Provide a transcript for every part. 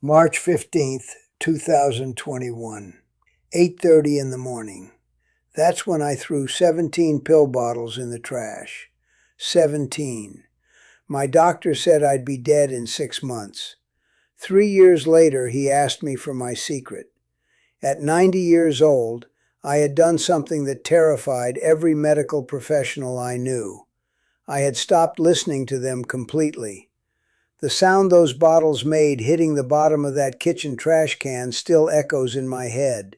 March 15th, 2021, 8:30 in the morning. That's when I threw 17 pill bottles in the trash. 17. My doctor said I'd be dead in 6 months. 3 years later, he asked me for my secret. At 90 years old, I had done something that terrified every medical professional I knew. I had stopped listening to them completely. The sound those bottles made hitting the bottom of that kitchen trash can still echoes in my head,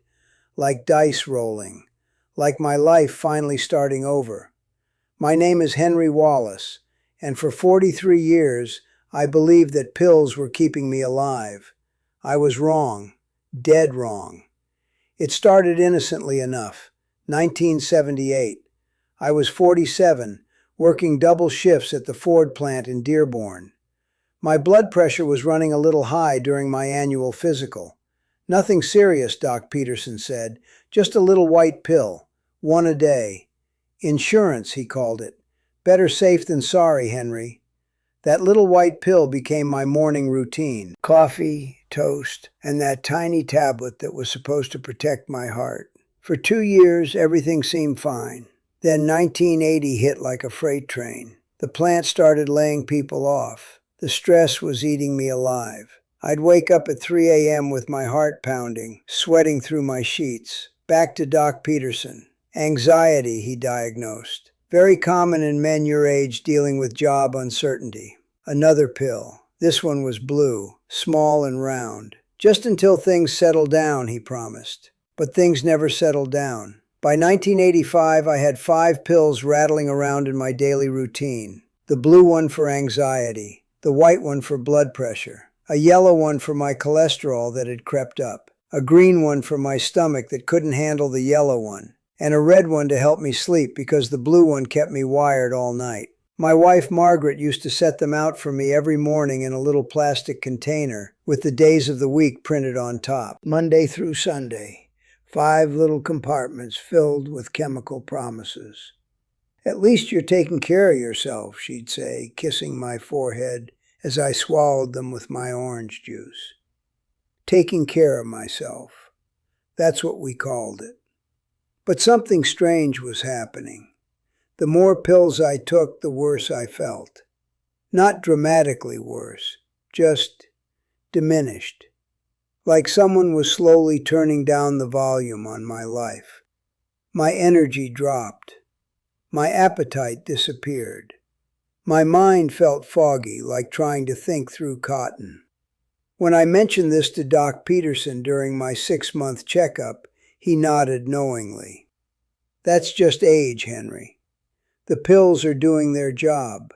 like dice rolling, like my life finally starting over. My name is Henry Wallace, and for 43 years, I believed that pills were keeping me alive. I was wrong, dead wrong. It started innocently enough, 1978. I was 47, working double shifts at the Ford plant in Dearborn. My blood pressure was running a little high during my annual physical. Nothing serious, Doc Peterson said, just a little white pill, one a day. Insurance, he called it. Better safe than sorry, Henry. That little white pill became my morning routine. Coffee, toast, and that tiny tablet that was supposed to protect my heart. For 2 years, everything seemed fine. Then 1980 hit like a freight train. The plant started laying people off. The stress was eating me alive. I'd wake up at 3 a.m. with my heart pounding, sweating through my sheets. Back to Doc Peterson. Anxiety, he diagnosed. Very common in men your age dealing with job uncertainty. Another pill. This one was blue, small and round. Just until things settled down, he promised. But things never settled down. By 1985, I had 5 pills rattling around in my daily routine. The blue one for anxiety. The white one for blood pressure, a yellow one for my cholesterol that had crept up, a green one for my stomach that couldn't handle the yellow one, and a red one to help me sleep because the blue one kept me wired all night. My wife Margaret used to set them out for me every morning in a little plastic container with the days of the week printed on top, Monday through Sunday, 5 little compartments filled with chemical promises. "At least you're taking care of yourself," she'd say, kissing my forehead as I swallowed them with my orange juice. Taking care of myself. That's what we called it. But something strange was happening. The more pills I took, the worse I felt. Not dramatically worse, just diminished. Like someone was slowly turning down the volume on my life. My energy dropped. My appetite disappeared. My mind felt foggy, like trying to think through cotton. When I mentioned this to Doc Peterson during my 6-month checkup, he nodded knowingly. "That's just age, Henry. The pills are doing their job.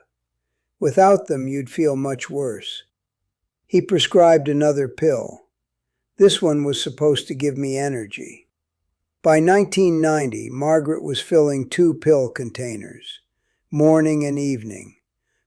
Without them, you'd feel much worse." He prescribed another pill. This one was supposed to give me energy. By 1990, Margaret was filling 2 pill containers, morning and evening,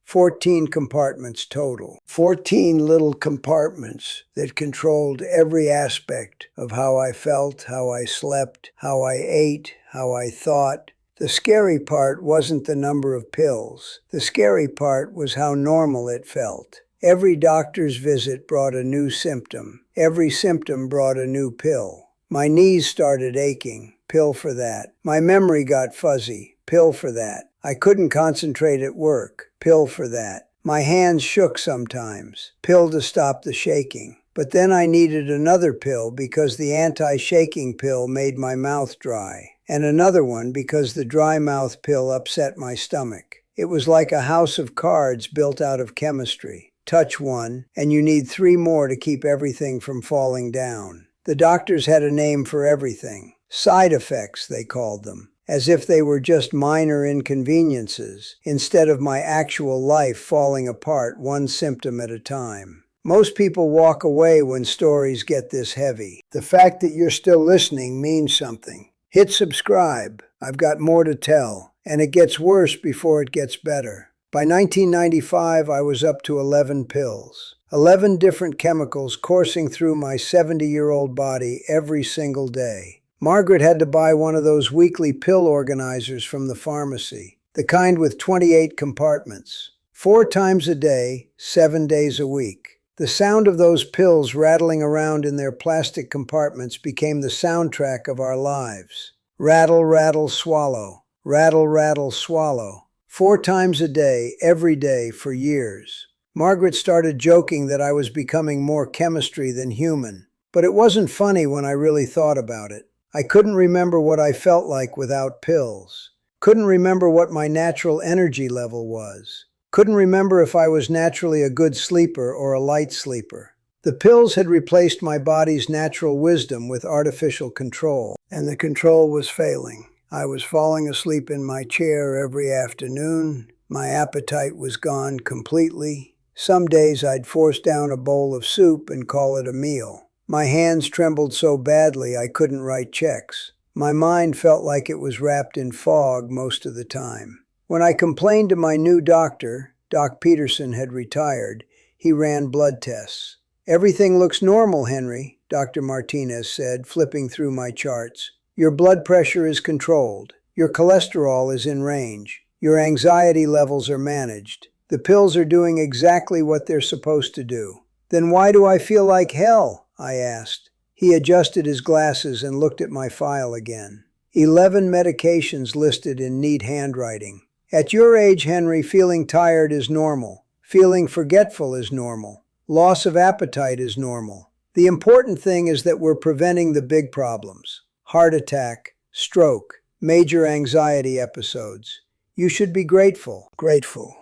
14 compartments total. 14 little compartments that controlled every aspect of how I felt, how I slept, how I ate, how I thought. The scary part wasn't the number of pills. The scary part was how normal it felt. Every doctor's visit brought a new symptom. Every symptom brought a new pill. My knees started aching, pill for that. My memory got fuzzy, pill for that. I couldn't concentrate at work, pill for that. My hands shook sometimes, pill to stop the shaking. But then I needed another pill because the anti-shaking pill made my mouth dry, and another one because the dry mouth pill upset my stomach. It was like a house of cards built out of chemistry. Touch one, and you need 3 more to keep everything from falling down. The doctors had a name for everything. Side effects, they called them, as if they were just minor inconveniences, instead of my actual life falling apart one symptom at a time. Most people walk away when stories get this heavy. The fact that you're still listening means something. Hit subscribe. I've got more to tell, and it gets worse before it gets better. By 1995, I was up to 11 pills. 11 different chemicals coursing through my 70-year-old body every single day. Margaret had to buy one of those weekly pill organizers from the pharmacy, the kind with 28 compartments. 4 times a day, 7 days a week. The sound of those pills rattling around in their plastic compartments became the soundtrack of our lives. Rattle, rattle, swallow. Rattle, rattle, swallow. 4 times a day, every day, for years. Margaret started joking that I was becoming more chemistry than human. But it wasn't funny when I really thought about it. I couldn't remember what I felt like without pills. Couldn't remember what my natural energy level was. Couldn't remember if I was naturally a good sleeper or a light sleeper. The pills had replaced my body's natural wisdom with artificial control, and the control was failing. I was falling asleep in my chair every afternoon. My appetite was gone completely. Some days I'd force down a bowl of soup and call it a meal. My hands trembled so badly I couldn't write checks. My mind felt like it was wrapped in fog most of the time. When I complained to my new doctor, Doc Peterson had retired, he ran blood tests. "Everything looks normal, Henry," Dr. Martinez said, flipping through my charts. "Your blood pressure is controlled. Your cholesterol is in range. Your anxiety levels are managed. The pills are doing exactly what they're supposed to do." "Then why do I feel like hell?" I asked. He adjusted his glasses and looked at my file again. 11 medications listed in neat handwriting. "At your age, Henry, feeling tired is normal. Feeling forgetful is normal. Loss of appetite is normal. The important thing is that we're preventing the big problems. Heart attack, stroke, major anxiety episodes. You should be grateful." Grateful.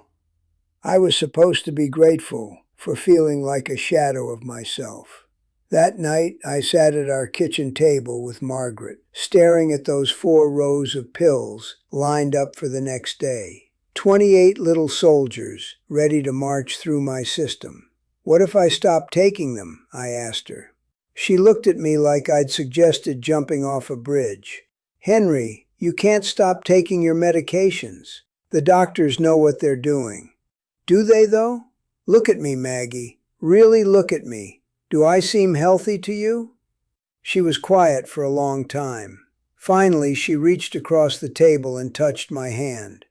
I was supposed to be grateful for feeling like a shadow of myself. That night, I sat at our kitchen table with Margaret, staring at those 4 rows of pills lined up for the next day. 28 little soldiers ready to march through my system. "What if I stopped taking them?" I asked her. She looked at me like I'd suggested jumping off a bridge. "Henry, you can't stop taking your medications. The doctors know what they're doing." "Do they, though? Look at me, Maggie. Really look at me. Do I seem healthy to you?" She was quiet for a long time. Finally, she reached across the table and touched my hand.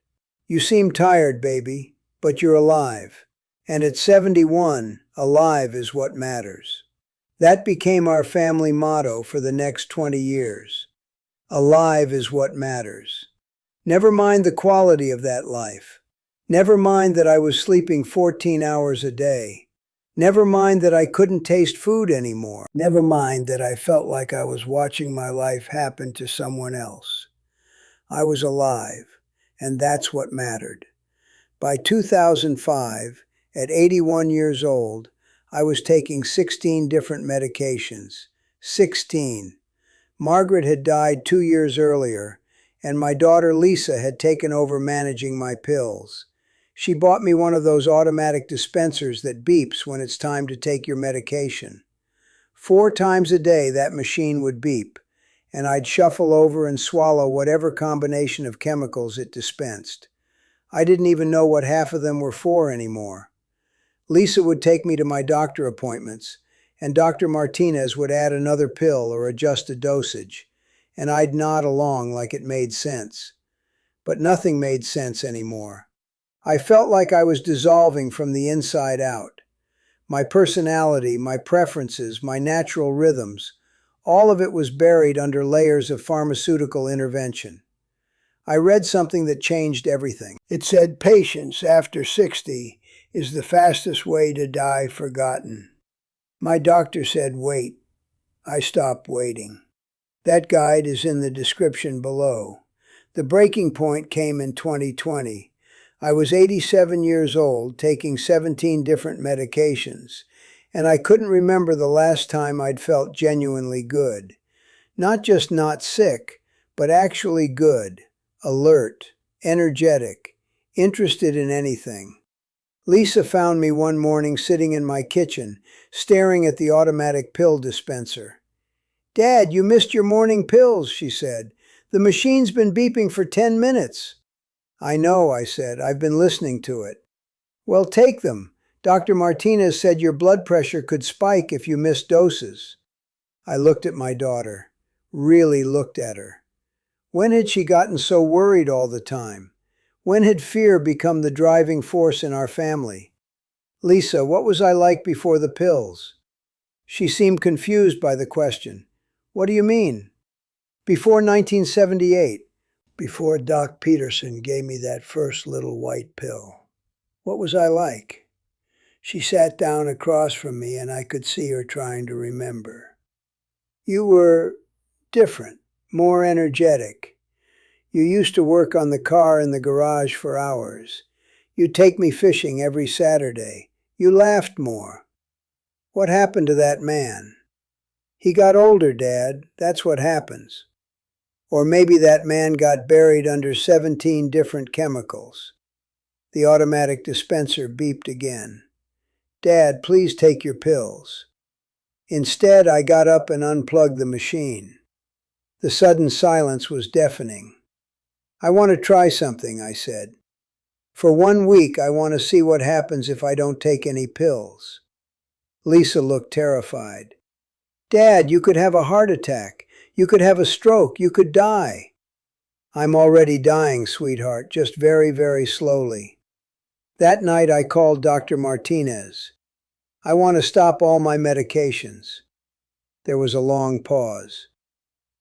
"You seem tired, baby, but you're alive. And at 71, alive is what matters." That became our family motto for the next 20 years. Alive is what matters. Never mind the quality of that life. Never mind that I was sleeping 14 hours a day. Never mind that I couldn't taste food anymore. Never mind that I felt like I was watching my life happen to someone else. I was alive, and that's what mattered. By 2005, at 81 years old, I was taking 16 different medications. 16. Margaret had died 2 years earlier, and my daughter Lisa had taken over managing my pills. She bought me one of those automatic dispensers that beeps when it's time to take your medication. 4 times a day that machine would beep, and I'd shuffle over and swallow whatever combination of chemicals it dispensed. I didn't even know what half of them were for anymore. Lisa would take me to my doctor appointments, and Dr. Martinez would add another pill or adjust a dosage, and I'd nod along like it made sense. But nothing made sense anymore. I felt like I was dissolving from the inside out. My personality, my preferences, my natural rhythms, all of it was buried under layers of pharmaceutical intervention. I read something that changed everything. It said patience after 60 is the fastest way to die forgotten. My doctor said wait. I stopped waiting. That guide is in the description below. The breaking point came in 2020. I was 87 years old, taking 17 different medications, and I couldn't remember the last time I'd felt genuinely good. Not just not sick, but actually good, alert, energetic, interested in anything. Lisa found me one morning sitting in my kitchen, staring at the automatic pill dispenser. "Dad, you missed your morning pills," she said. "The machine's been beeping for 10 minutes. "I know," I said. "I've been listening to it." "Well, take them. Dr. Martinez said your blood pressure could spike if you missed doses." I looked at my daughter. Really looked at her. When had she gotten so worried all the time? When had fear become the driving force in our family? Lisa, what was I like before the pills? She seemed confused by the question. What do you mean? Before 1978, before Doc Peterson gave me that first little white pill. What was I like? She sat down across from me and I could see her trying to remember. You were different, more energetic. You used to work on the car in the garage for hours. You'd take me fishing every Saturday. You laughed more. What happened to that man? He got older, Dad. That's what happens. Or maybe that man got buried under 17 different chemicals. The automatic dispenser beeped again. Dad, please take your pills. Instead, I got up and unplugged the machine. The sudden silence was deafening. I want to try something, I said. For 1 week, I want to see what happens if I don't take any pills. Lisa looked terrified. Dad, you could have a heart attack. You could have a stroke. You could die. I'm already dying, sweetheart, just very, very slowly. That night I called Dr. Martinez. I want to stop all my medications. There was a long pause.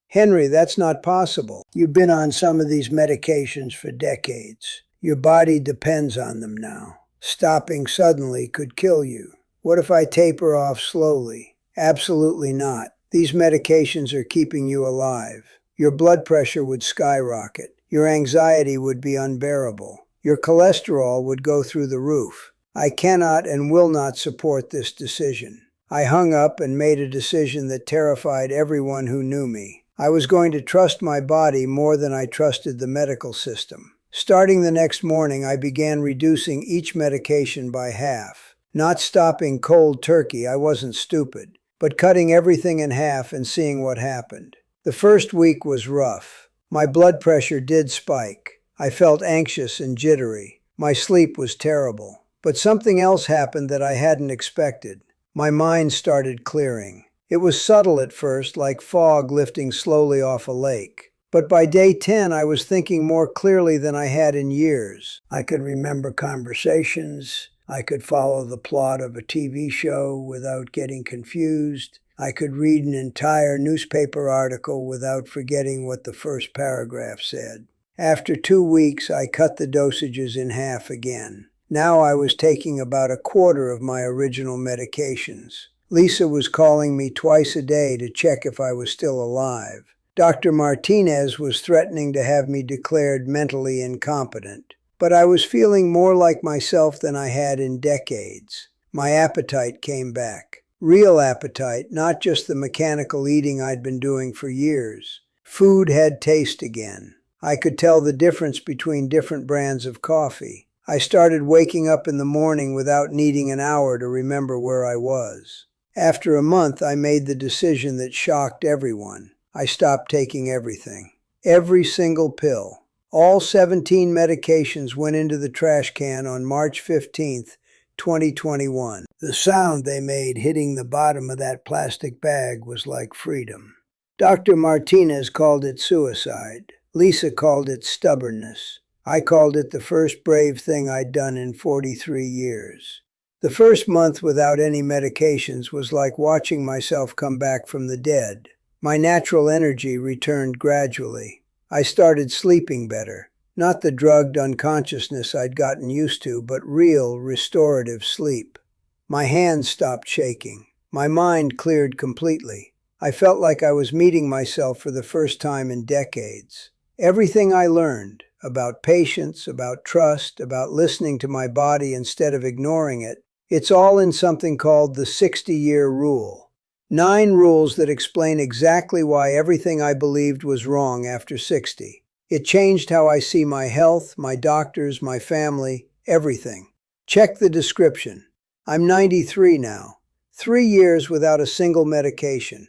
Henry, that's not possible. You've been on some of these medications for decades. Your body depends on them now. Stopping suddenly could kill you. What if I taper off slowly? Absolutely not. These medications are keeping you alive. Your blood pressure would skyrocket. Your anxiety would be unbearable. Your cholesterol would go through the roof. I cannot and will not support this decision. I hung up and made a decision that terrified everyone who knew me. I was going to trust my body more than I trusted the medical system. Starting the next morning, I began reducing each medication by half. Not stopping cold turkey, I wasn't stupid, but cutting everything in half and seeing what happened. The first week was rough. My blood pressure did spike. I felt anxious and jittery. My sleep was terrible. But something else happened that I hadn't expected. My mind started clearing. It was subtle at first, like fog lifting slowly off a lake. But by day 10, I was thinking more clearly than I had in years. I could remember conversations. I could follow the plot of a TV show without getting confused. I could read an entire newspaper article without forgetting what the first paragraph said. After 2 weeks, I cut the dosages in half again. Now I was taking about a quarter of my original medications. Lisa was calling me twice a day to check if I was still alive. Dr. Martinez was threatening to have me declared mentally incompetent. But I was feeling more like myself than I had in decades. My appetite came back. Real appetite, not just the mechanical eating I'd been doing for years. Food had taste again. I could tell the difference between different brands of coffee. I started waking up in the morning without needing an hour to remember where I was. After a month, I made the decision that shocked everyone. I stopped taking everything. Every single pill. All 17 medications went into the trash can on March 15th, 2021. The sound they made hitting the bottom of that plastic bag was like freedom. Dr. Martinez called it suicide. Lisa called it stubbornness. I called it the first brave thing I'd done in 43 years. The first month without any medications was like watching myself come back from the dead. My natural energy returned gradually. I started sleeping better. Not the drugged unconsciousness I'd gotten used to, but real, restorative sleep. My hands stopped shaking. My mind cleared completely. I felt like I was meeting myself for the first time in decades. Everything I learned about patience, about trust, about listening to my body instead of ignoring it, it's all in something called the 60-year rule. 9 rules that explain exactly why everything I believed was wrong after 60. It changed how I see my health, my doctors, my family, everything. Check the description. I'm 93 now. 3 years without a single medication.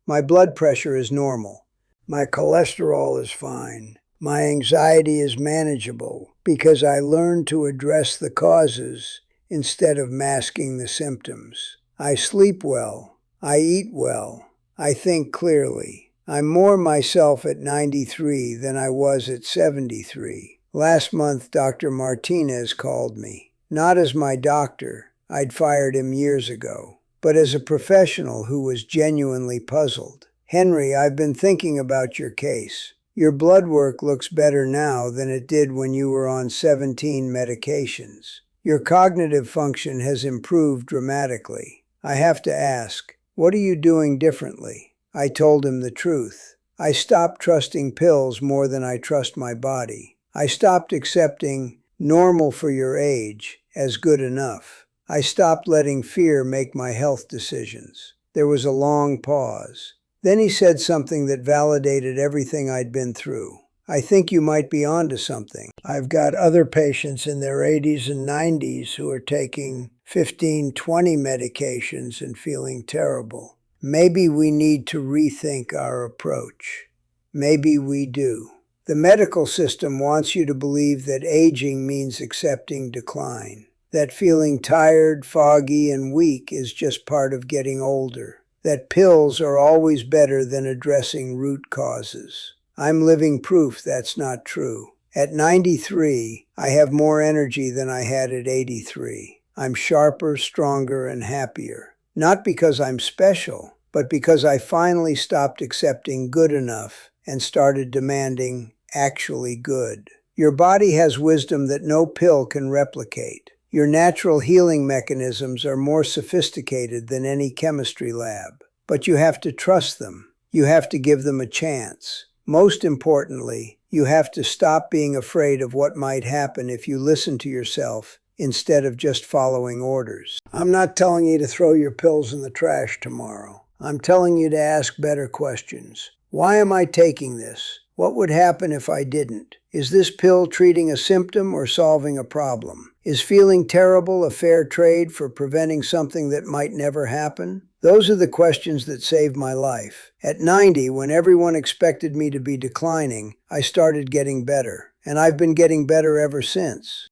My blood pressure is normal. My cholesterol is fine. My anxiety is manageable because I learned to address the causes instead of masking the symptoms. I sleep well. I eat well. I think clearly. I'm more myself at 93 than I was at 73. Last month, Dr. Martinez called me. Not as my doctor, I'd fired him years ago, but as a professional who was genuinely puzzled. Henry, I've been thinking about your case. Your blood work looks better now than it did when you were on 17 medications. Your cognitive function has improved dramatically. I have to ask, what are you doing differently? I told him the truth. I stopped trusting pills more than I trust my body. I stopped accepting normal for your age as good enough. I stopped letting fear make my health decisions. There was a long pause. Then he said something that validated everything I'd been through. I think you might be onto something. I've got other patients in their 80s and 90s who are taking 15, 20 medications and feeling terrible. Maybe we need to rethink our approach. Maybe we do. The medical system wants you to believe that aging means accepting decline, that feeling tired, foggy, and weak is just part of getting older, that pills are always better than addressing root causes. I'm living proof that's not true. At 93, I have more energy than I had at 83. I'm sharper, stronger, and happier. Not because I'm special, but because I finally stopped accepting good enough and started demanding actually good. Your body has wisdom that no pill can replicate. Your natural healing mechanisms are more sophisticated than any chemistry lab. But you have to trust them. You have to give them a chance. Most importantly, you have to stop being afraid of what might happen if you listen to yourself instead of just following orders. I'm not telling you to throw your pills in the trash tomorrow. I'm telling you to ask better questions. Why am I taking this? What would happen if I didn't? Is this pill treating a symptom or solving a problem? Is feeling terrible a fair trade for preventing something that might never happen? Those are the questions that saved my life. At 90, when everyone expected me to be declining, I started getting better, and I've been getting better ever since.